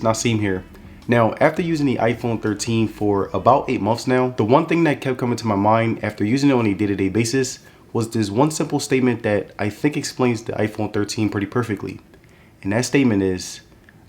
Naseem here. Now, after using the iPhone 13 for about 8 months now, the one thing that kept coming to my mind after using it on a day-to-day basis was this one simple statement that I think explains the iPhone 13 pretty perfectly. And that statement is,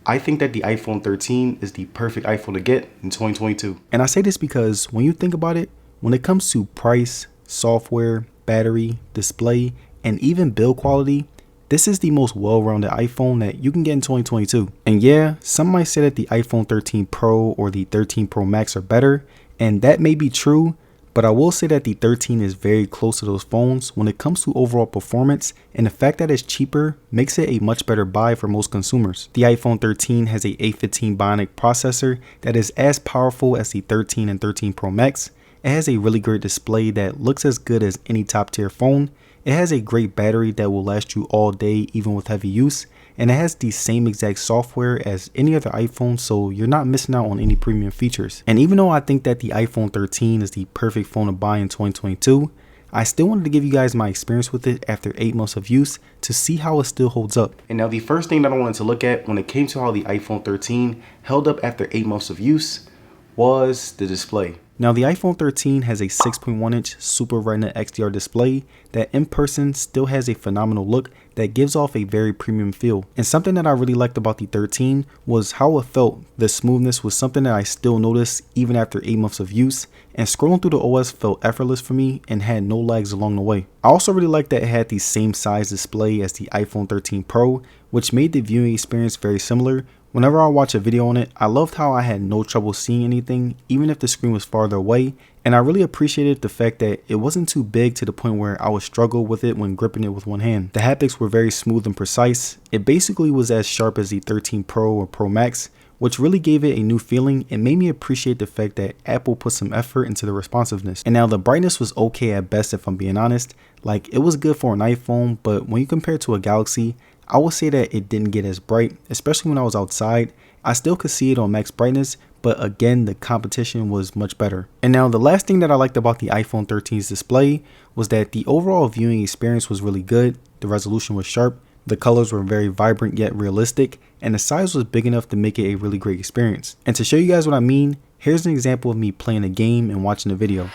I think that the iPhone 13 is the perfect iPhone to get in 2022. And I say this because when you think about it, when it comes to price, software, battery, display, and even build quality, this is the most well-rounded iPhone that you can get in 2022. And yeah, some might say that the iPhone 13 Pro or the 13 Pro Max are better, and that may be true, but I will say that the 13 is very close to those phones when it comes to overall performance, and the fact that it's cheaper makes it a much better buy for most consumers. The iPhone 13 has a A15 Bionic processor that is as powerful as the 13 and 13 Pro Max. It has a really great display that looks as good as any top tier phone. It has a great battery that will last you all day even with heavy use, and it has the same exact software as any other iPhone, so you're not missing out on any premium features. And even though I think that the iPhone 13 is the perfect phone to buy in 2022, I still wanted to give you guys my experience with it after 8 months of use to see how it still holds up. And now the first thing that I wanted to look at when it came to how the iPhone 13 held up after 8 months of use was the display. Now the iPhone 13 has a 6.1 inch Super Retina XDR display that in person still has a phenomenal look that gives off a very premium feel. And something that I really liked about the 13 was how it felt. The smoothness was something that I still noticed even after 8 months of use, and scrolling through the OS felt effortless for me and had no lags along the way. I also really liked that it had the same size display as the iPhone 13 Pro, which made the viewing experience very similar. Whenever I watch a video on it, I loved how I had no trouble seeing anything, even if the screen was farther away, and I really appreciated the fact that it wasn't too big to the point where I would struggle with it when gripping it with one hand. The haptics were very smooth and precise. It basically was as sharp as the 13 Pro or Pro Max, which really gave it a new feeling and made me appreciate the fact that Apple put some effort into the responsiveness. And now the brightness was okay at best, if I'm being honest. Like, it was good for an iPhone, but when you compare it to a Galaxy, I would say that it didn't get as bright, especially when I was outside. I still could see it on max brightness, but again, the competition was much better. And now the last thing that I liked about the iPhone 13's display was that the overall viewing experience was really good. The resolution was sharp, the colors were very vibrant yet realistic, and the size was big enough to make it a really great experience. And to show you guys what I mean, here's an example of me playing a game and watching a video.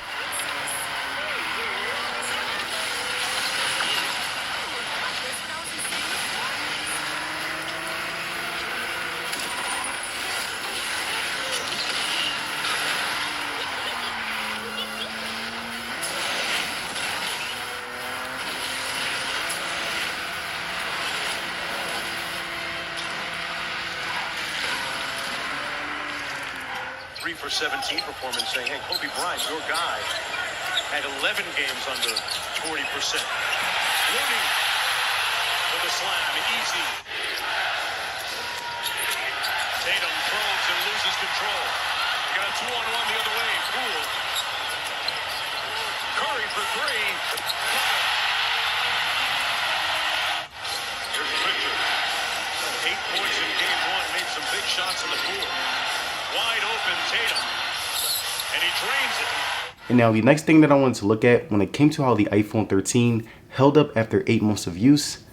3 for 17 performance saying, hey, Kobe Bryant, your guy, had 11 games under 40%. Looney for the slam, easy. Tatum probes and loses control. We got a 2-on-1 the other way. Poole. Curry for 3. Here's Pritchard. 8 points in game 1. Made some big shots in the pool. Wide open Tatum. And he drains it. And now the next thing that I wanted to look at when it came to how the iPhone 13 held up after 8 months of use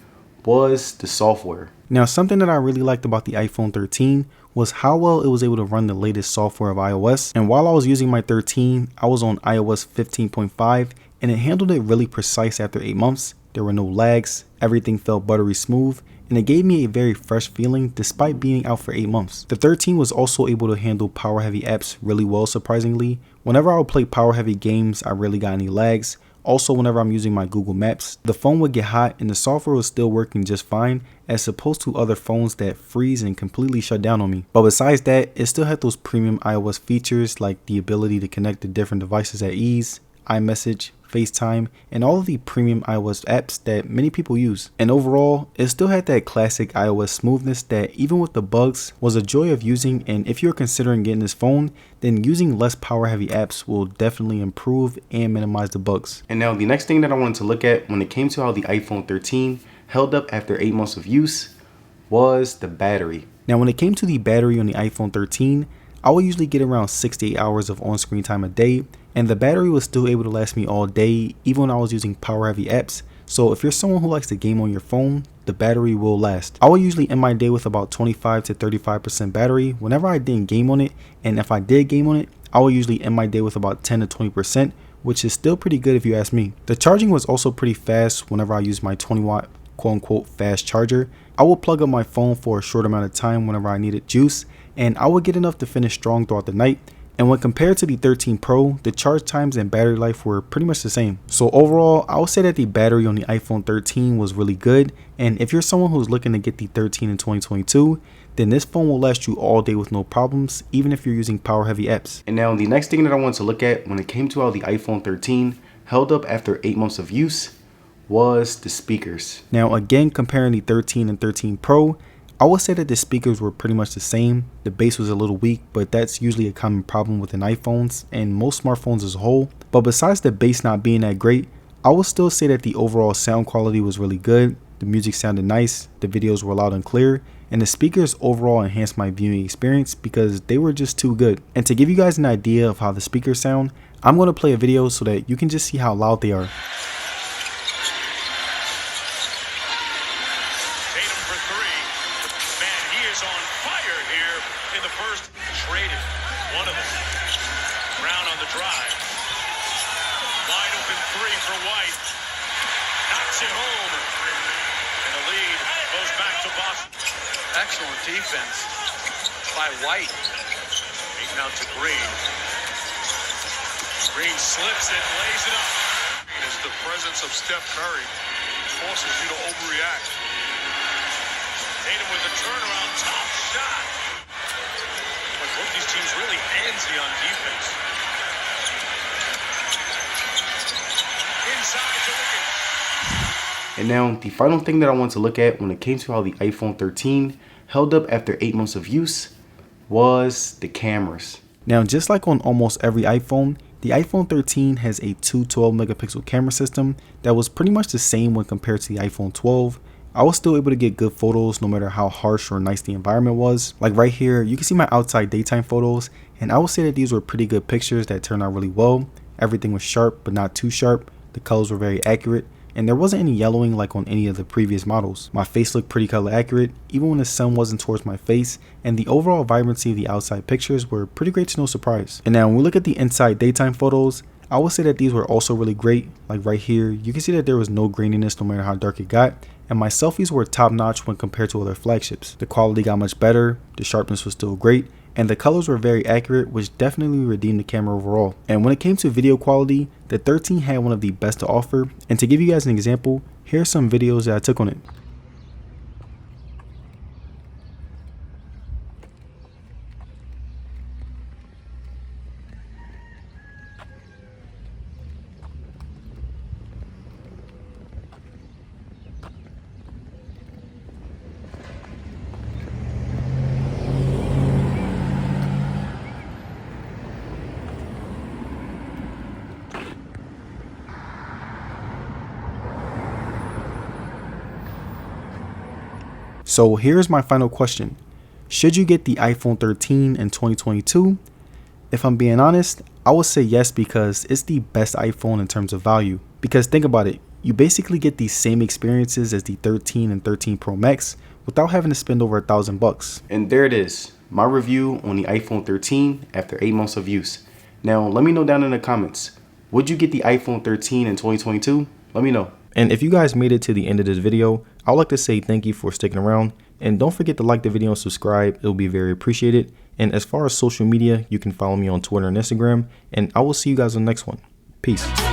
was the software. Now, something that I really liked about the iPhone 13 was how well it was able to run the latest software of iOS. And while I was using my 13, I was on iOS 15.5 and it handled it really precise after 8 months. There were no lags, everything felt buttery smooth, and it gave me a very fresh feeling despite being out for 8 months. The 13 was also able to handle power heavy apps really well, surprisingly. Whenever I would play power heavy games, I rarely got any lags. Also, whenever I'm using my Google Maps, the phone would get hot and the software was still working just fine, as opposed to other phones that freeze and completely shut down on me. But besides that, it still had those premium iOS features like the ability to connect to different devices at ease, iMessage, FaceTime, and all of the premium iOS apps that many people use. And overall, it still had that classic iOS smoothness that even with the bugs was a joy of using, and if you're considering getting this phone, then using less power heavy apps will definitely improve and minimize the bugs. And now the next thing that I wanted to look at when it came to how the iPhone 13 held up after 8 months of use was the battery. Now when it came to the battery on the iPhone 13, I would usually get around 6 to 8 hours of on-screen time a day, and the battery was still able to last me all day even when I was using power heavy apps. So if you're someone who likes to game on your phone, the battery will last. I will usually end my day with about 25 to 35% battery whenever I didn't game on it, and if I did game on it, I will usually end my day with about 10 to 20%, which is still pretty good if you ask me. The charging was also pretty fast whenever I used my 20 watt quote unquote fast charger. I will plug up my phone for a short amount of time whenever I needed juice, and I would get enough to finish strong throughout the night. And when compared to the 13 Pro, the charge times and battery life were pretty much the same. So overall, I would say that the battery on the iPhone 13 was really good. And if you're someone who's looking to get the 13 in 2022, then this phone will last you all day with no problems, even if you're using power heavy apps. And now the next thing that I want to look at when it came to how the iPhone 13 held up after 8 months of use was the speakers. Now again, comparing the 13 and 13 Pro, I would say that the speakers were pretty much the same. The bass was a little weak, but that's usually a common problem within iPhones and most smartphones as a whole. But besides the bass not being that great, I would still say that the overall sound quality was really good. The music sounded nice, the videos were loud and clear, and the speakers overall enhanced my viewing experience because they were just too good. And to give you guys an idea of how the speakers sound, I'm going to play a video so that you can just see how loud they are. Excellent defense by White. Beaten out to Green. Green slips it, lays it up. It's the presence of Steph Curry forces you to overreact. Tatum with the turnaround, top shot. But both these teams really handsy on defense. Inside to Wiggins. And now the final thing that I want to look at when it came to how the iPhone 13 held up after 8 months of use was the cameras. Now just like on almost every iPhone, the iPhone 13 has a 212 megapixel camera system that was pretty much the same when compared to the iPhone 12. I was still able to get good photos no matter how harsh or nice the environment was. Like right here, you can see my outside daytime photos, and I would say that these were pretty good pictures that turned out really well. Everything was sharp but not too sharp. The colors were very accurate, and there wasn't any yellowing like on any of the previous models. My face looked pretty color accurate, even when the sun wasn't towards my face, and the overall vibrancy of the outside pictures were pretty great to no surprise. And now when we look at the inside daytime photos, I would say that these were also really great. Like right here, you can see that there was no graininess no matter how dark it got, and my selfies were top notch when compared to other flagships. The quality got much better, the sharpness was still great, and the colors were very accurate, which definitely redeemed the camera overall. And when it came to video quality, the 13 had one of the best to offer. And to give you guys an example, here are some videos that I took on it. So here's my final question. Should you get the iPhone 13 in 2022? If I'm being honest, I would say yes because it's the best iPhone in terms of value. Because think about it, you basically get the same experiences as the 13 and 13 Pro Max without having to spend over $1,000. And there it is, my review on the iPhone 13 after 8 months of use. Now let me know down in the comments, would you get the iPhone 13 in 2022? Let me know. And if you guys made it to the end of this video, I'd like to say thank you for sticking around, and don't forget to like the video and subscribe. It'll be very appreciated. And as far as social media, you can follow me on Twitter and Instagram, and I will see you guys on the next one. Peace.